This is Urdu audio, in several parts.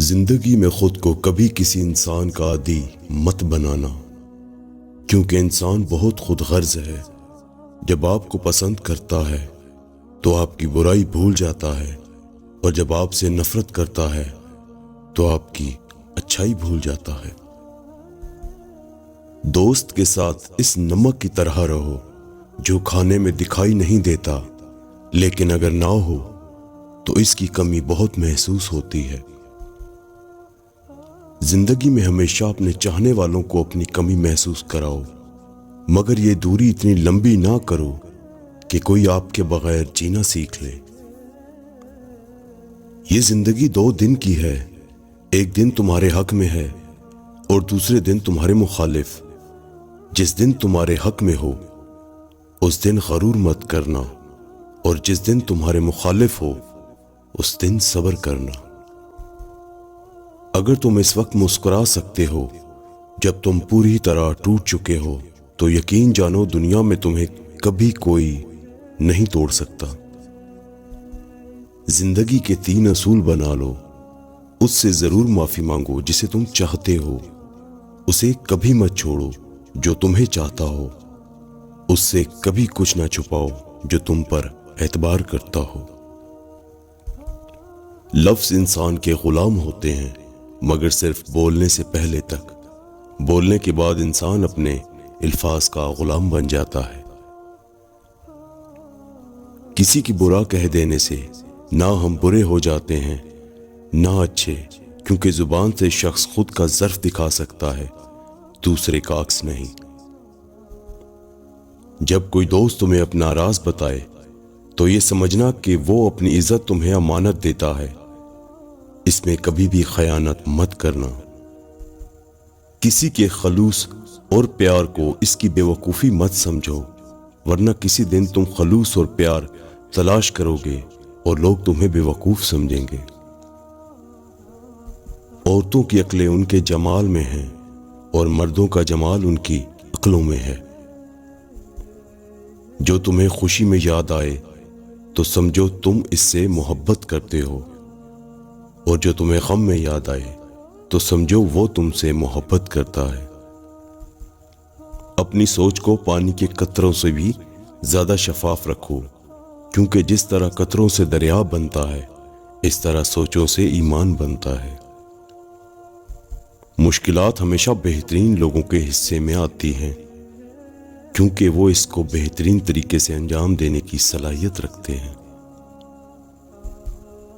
زندگی میں خود کو کبھی کسی انسان کا عادی مت بنانا، کیونکہ انسان بہت خود غرض ہے۔ جب آپ کو پسند کرتا ہے تو آپ کی برائی بھول جاتا ہے، اور جب آپ سے نفرت کرتا ہے تو آپ کی اچھائی بھول جاتا ہے۔ دوست کے ساتھ اس نمک کی طرح رہو جو کھانے میں دکھائی نہیں دیتا، لیکن اگر نہ ہو تو اس کی کمی بہت محسوس ہوتی ہے۔ زندگی میں ہمیشہ اپنے چاہنے والوں کو اپنی کمی محسوس کراؤ، مگر یہ دوری اتنی لمبی نہ کرو کہ کوئی آپ کے بغیر جینا سیکھ لے۔ یہ زندگی 2 دن کی ہے، ایک دن تمہارے حق میں ہے اور دوسرے دن تمہارے مخالف۔ جس دن تمہارے حق میں ہو اس دن غرور مت کرنا، اور جس دن تمہارے مخالف ہو اس دن صبر کرنا۔ اگر تم اس وقت مسکرا سکتے ہو جب تم پوری طرح ٹوٹ چکے ہو، تو یقین جانو دنیا میں تمہیں کبھی کوئی نہیں توڑ سکتا۔ زندگی کے 3 اصول بنا لو۔ اس سے ضرور معافی مانگو جسے تم چاہتے ہو، اسے کبھی مت چھوڑو جو تمہیں چاہتا ہو، اس سے کبھی کچھ نہ چھپاؤ جو تم پر اعتبار کرتا ہو۔ لفظ انسان کے غلام ہوتے ہیں، مگر صرف بولنے سے پہلے تک۔ بولنے کے بعد انسان اپنے الفاظ کا غلام بن جاتا ہے۔ کسی کی برا کہہ دینے سے نہ ہم برے ہو جاتے ہیں نہ اچھے، کیونکہ زبان سے شخص خود کا ظرف دکھا سکتا ہے، دوسرے کا عکس نہیں۔ جب کوئی دوست تمہیں اپنا راز بتائے تو یہ سمجھنا کہ وہ اپنی عزت تمہیں امانت دیتا ہے، اس میں کبھی بھی خیانت مت کرنا۔ کسی کے خلوص اور پیار کو اس کی بے وقوفی مت سمجھو، ورنہ کسی دن تم خلوص اور پیار تلاش کرو گے اور لوگ تمہیں بے وقوف سمجھیں گے۔ عورتوں کی عقلیں ان کے جمال میں ہیں اور مردوں کا جمال ان کی عقلوں میں ہے۔ جو تمہیں خوشی میں یاد آئے تو سمجھو تم اس سے محبت کرتے ہو، اور جو تمہیں غم میں یاد آئے تو سمجھو وہ تم سے محبت کرتا ہے۔ اپنی سوچ کو پانی کے قطروں سے بھی زیادہ شفاف رکھو، کیونکہ جس طرح قطروں سے دریا بنتا ہے اس طرح سوچوں سے ایمان بنتا ہے۔ مشکلات ہمیشہ بہترین لوگوں کے حصے میں آتی ہیں، کیونکہ وہ اس کو بہترین طریقے سے انجام دینے کی صلاحیت رکھتے ہیں۔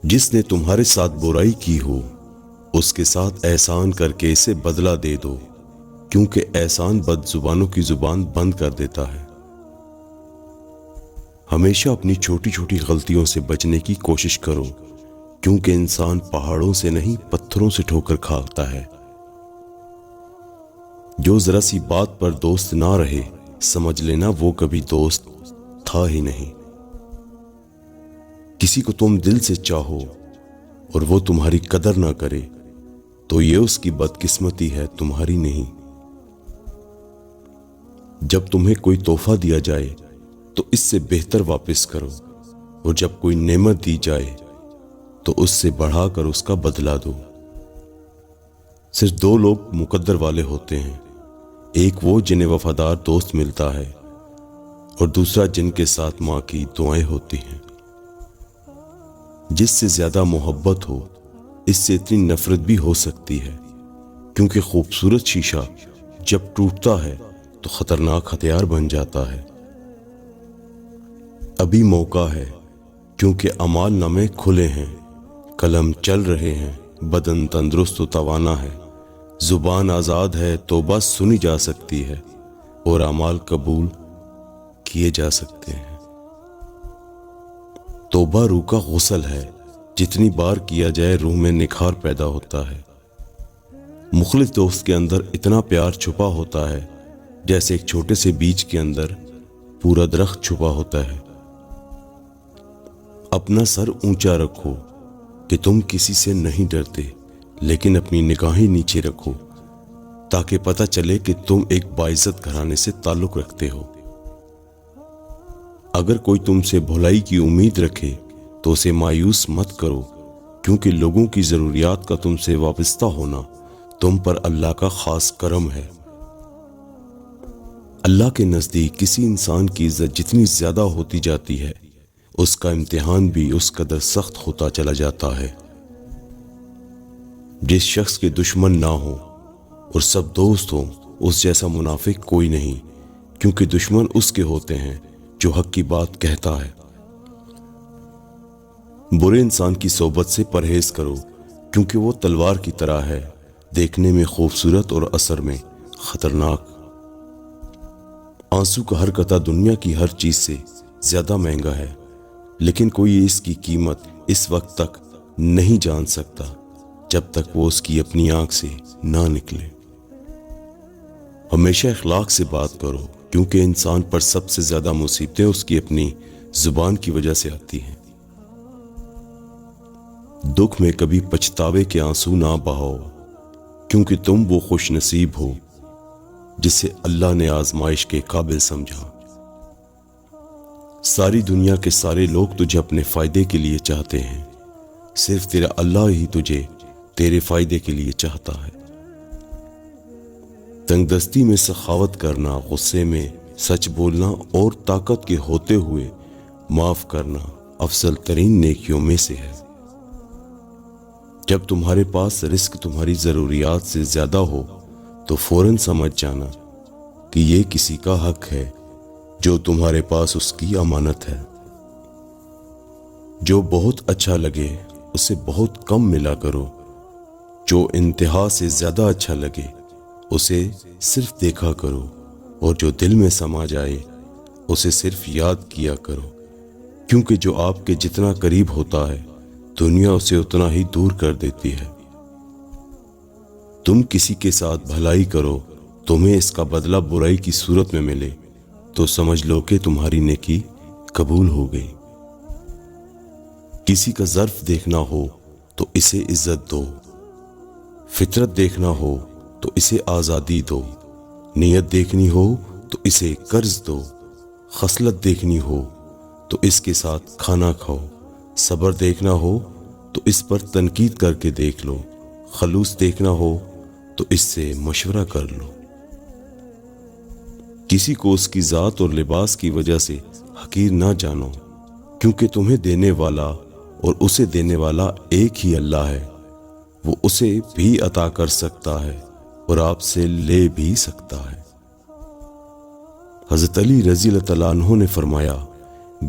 جس نے تمہارے ساتھ برائی کی ہو اس کے ساتھ احسان کر کے اسے بدلہ دے دو، کیونکہ احسان بد زبانوں کی زبان بند کر دیتا ہے۔ ہمیشہ اپنی چھوٹی چھوٹی غلطیوں سے بچنے کی کوشش کرو، کیونکہ انسان پہاڑوں سے نہیں پتھروں سے ٹھوکر کھاتا ہے۔ جو ذرا سی بات پر دوست نہ رہے، سمجھ لینا وہ کبھی دوست تھا ہی نہیں۔ کسی کو تم دل سے چاہو اور وہ تمہاری قدر نہ کرے تو یہ اس کی بدقسمتی ہے، تمہاری نہیں۔ جب تمہیں کوئی تحفہ دیا جائے تو اس سے بہتر واپس کرو، اور جب کوئی نعمت دی جائے تو اس سے بڑھا کر اس کا بدلہ دو۔ صرف 2 لوگ مقدر والے ہوتے ہیں، ایک وہ جنہیں وفادار دوست ملتا ہے، اور دوسرا جن کے ساتھ ماں کی دعائیں ہوتی ہیں۔ جس سے زیادہ محبت ہو اس سے اتنی نفرت بھی ہو سکتی ہے، کیونکہ خوبصورت شیشہ جب ٹوٹتا ہے تو خطرناک ہتھیار بن جاتا ہے۔ ابھی موقع ہے، کیونکہ اعمال نامے کھلے ہیں، قلم چل رہے ہیں، بدن تندرست و توانا ہے، زبان آزاد ہے تو بس سنی جا سکتی ہے، اور اعمال قبول کیے جا سکتے ہیں۔ توبہ روح کا غسل ہے، جتنی بار کیا جائے روح میں نکھار پیدا ہوتا ہے۔ مخلص دوست کے اندر اتنا پیار چھپا ہوتا ہے جیسے ایک چھوٹے سے بیج کے اندر پورا درخت چھپا ہوتا ہے۔ اپنا سر اونچا رکھو کہ تم کسی سے نہیں ڈرتے، لیکن اپنی نگاہیں نیچے رکھو تاکہ پتہ چلے کہ تم ایک باعزت گھرانے سے تعلق رکھتے ہو۔ اگر کوئی تم سے بھلائی کی امید رکھے تو اسے مایوس مت کرو، کیونکہ لوگوں کی ضروریات کا تم سے وابستہ ہونا تم پر اللہ کا خاص کرم ہے۔ اللہ کے نزدیک کسی انسان کی عزت جتنی زیادہ ہوتی جاتی ہے، اس کا امتحان بھی اس قدر سخت ہوتا چلا جاتا ہے۔ جس شخص کے دشمن نہ ہو اور سب دوست ہوں، اس جیسا منافق کوئی نہیں، کیونکہ دشمن اس کے ہوتے ہیں جو حق کی بات کہتا ہے۔ برے انسان کی صحبت سے پرہیز کرو، کیونکہ وہ تلوار کی طرح ہے، دیکھنے میں خوبصورت اور اثر میں خطرناک۔ آنسو کا ہر قطرہ دنیا کی ہر چیز سے زیادہ مہنگا ہے، لیکن کوئی اس کی قیمت اس وقت تک نہیں جان سکتا جب تک وہ اس کی اپنی آنکھ سے نہ نکلے۔ ہمیشہ اخلاق سے بات کرو، کیونکہ انسان پر سب سے زیادہ مصیبتیں اس کی اپنی زبان کی وجہ سے آتی ہیں۔ دکھ میں کبھی پچھتاوے کے آنسو نہ بہاؤ، کیونکہ تم وہ خوش نصیب ہو جسے اللہ نے آزمائش کے قابل سمجھا۔ ساری دنیا کے سارے لوگ تجھے اپنے فائدے کے لیے چاہتے ہیں، صرف تیرا اللہ ہی تجھے تیرے فائدے کے لیے چاہتا ہے۔ تنگ دستی میں سخاوت کرنا، غصے میں سچ بولنا اور طاقت کے ہوتے ہوئے معاف کرنا افضل ترین نیکیوں میں سے ہے۔ جب تمہارے پاس رزق تمہاری ضروریات سے زیادہ ہو تو فوراً سمجھ جانا کہ یہ کسی کا حق ہے جو تمہارے پاس اس کی امانت ہے۔ جو بہت اچھا لگے اسے بہت کم ملا کرو، جو انتہا سے زیادہ اچھا لگے اسے صرف دیکھا کرو، اور جو دل میں سما جائے اسے صرف یاد کیا کرو، کیونکہ جو آپ کے جتنا قریب ہوتا ہے دنیا اسے اتنا ہی دور کر دیتی ہے۔ تم کسی کے ساتھ بھلائی کرو، تمہیں اس کا بدلہ برائی کی صورت میں ملے تو سمجھ لو کہ تمہاری نیکی قبول ہو گئی۔ کسی کا ظرف دیکھنا ہو تو اسے عزت دو، فطرت دیکھنا ہو تو اسے آزادی دو، نیت دیکھنی ہو تو اسے قرض دو، خصلت دیکھنی ہو تو اس کے ساتھ کھانا کھاؤ، صبر دیکھنا ہو تو اس پر تنقید کر کے دیکھ لو، خلوص دیکھنا ہو تو اس سے مشورہ کر لو۔ کسی کو اس کی ذات اور لباس کی وجہ سے حقیر نہ جانو، کیونکہ تمہیں دینے والا اور اسے دینے والا ایک ہی اللہ ہے۔ وہ اسے بھی عطا کر سکتا ہے اور آپ سے لے بھی سکتا ہے۔ حضرت علی رضی اللہ تعالیٰ عنہ نے فرمایا،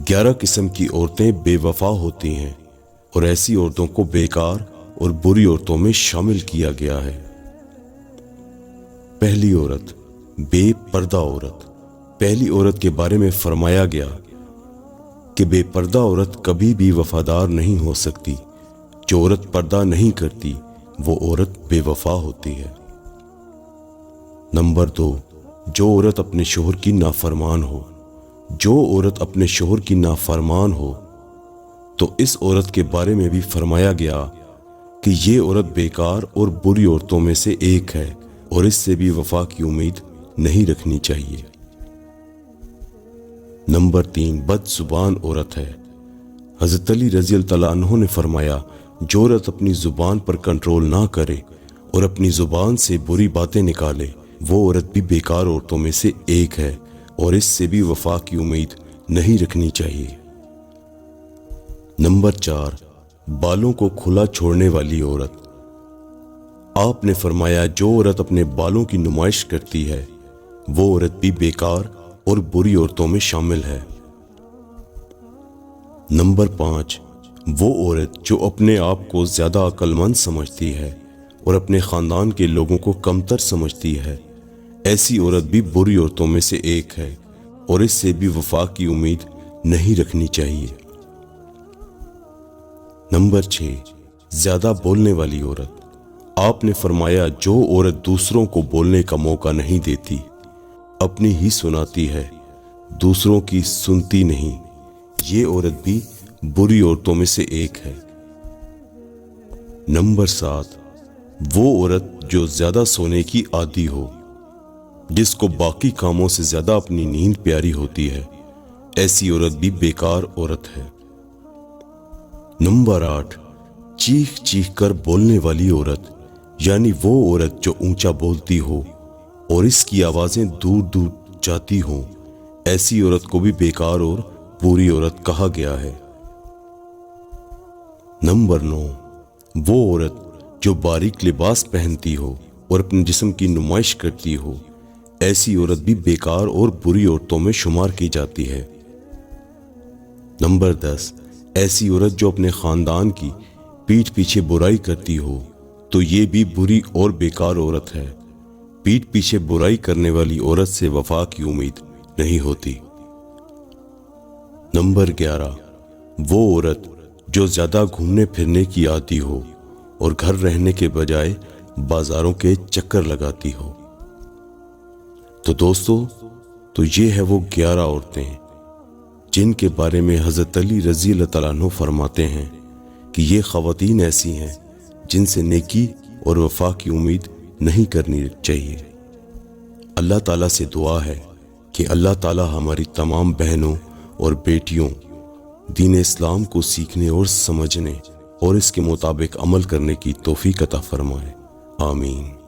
11 قسم کی عورتیں بے وفا ہوتی ہیں، اور ایسی عورتوں کو بیکار اور بری عورتوں میں شامل کیا گیا ہے۔ پہلی عورت، بے پردہ عورت۔ پہلی عورت کے بارے میں فرمایا گیا کہ بے پردہ عورت کبھی بھی وفادار نہیں ہو سکتی۔ جو عورت پردہ نہیں کرتی وہ عورت بے وفا ہوتی ہے۔ نمبر 2، جو عورت اپنے شوہر کی نافرمان ہو۔ جو عورت اپنے شوہر کی نافرمان ہو تو اس عورت کے بارے میں بھی فرمایا گیا کہ یہ عورت بیکار اور بری عورتوں میں سے ایک ہے، اور اس سے بھی وفا کی امید نہیں رکھنی چاہیے۔ نمبر 3، بد زبان عورت ہے۔ حضرت علی رضی اللہ تعالیٰ عنہ نے فرمایا، جو عورت اپنی زبان پر کنٹرول نہ کرے اور اپنی زبان سے بری باتیں نکالے، وہ عورت بھی بیکار عورتوں میں سے ایک ہے، اور اس سے بھی وفا کی امید نہیں رکھنی چاہیے۔ نمبر 4، بالوں کو کھلا چھوڑنے والی عورت۔ آپ نے فرمایا، جو عورت اپنے بالوں کی نمائش کرتی ہے وہ عورت بھی بیکار اور بری عورتوں میں شامل ہے۔ نمبر 5، وہ عورت جو اپنے آپ کو زیادہ عقل مند سمجھتی ہے اور اپنے خاندان کے لوگوں کو کمتر سمجھتی ہے، ایسی عورت بھی بری عورتوں میں سے ایک ہے، اور اس سے بھی وفا کی امید نہیں رکھنی چاہیے۔ نمبر 6، زیادہ بولنے والی عورت۔ آپ نے فرمایا، جو عورت دوسروں کو بولنے کا موقع نہیں دیتی، اپنی ہی سناتی ہے، دوسروں کی سنتی نہیں، یہ عورت بھی بری عورتوں میں سے ایک ہے۔ نمبر 7، وہ عورت جو زیادہ سونے کی عادی ہو، جس کو باقی کاموں سے زیادہ اپنی نیند پیاری ہوتی ہے، ایسی عورت بھی بیکار عورت ہے۔ نمبر 8، چیخ چیخ کر بولنے والی عورت یعنی وہ عورت جو اونچا بولتی ہو اور اس کی آوازیں دور دور جاتی ہوں، ایسی عورت کو بھی بیکار اور بری عورت کہا گیا ہے۔ نمبر 9، وہ عورت جو باریک لباس پہنتی ہو اور اپنے جسم کی نمائش کرتی ہو، ایسی عورت بھی بیکار اور بری عورتوں میں شمار کی جاتی ہے۔ نمبر 10، ایسی عورت جو اپنے خاندان کی پیٹھ پیچھے برائی کرتی ہو تو یہ بھی بری اور بیکار عورت ہے۔ پیٹھ پیچھے برائی کرنے والی عورت سے وفا کی امید نہیں ہوتی۔ نمبر 11، وہ عورت جو زیادہ گھومنے پھرنے کی عادی ہو اور گھر رہنے کے بجائے بازاروں کے چکر لگاتی ہو۔ تو دوستو، تو یہ ہے وہ 11 عورتیں جن کے بارے میں حضرت علی رضی اللہ تعالیٰ عنہ فرماتے ہیں کہ یہ خواتین ایسی ہیں جن سے نیکی اور وفا کی امید نہیں کرنی چاہیے۔ اللہ تعالیٰ سے دعا ہے کہ اللہ تعالیٰ ہماری تمام بہنوں اور بیٹیوں دین اسلام کو سیکھنے اور سمجھنے اور اس کے مطابق عمل کرنے کی توفیق عطا فرمائے۔ آمین۔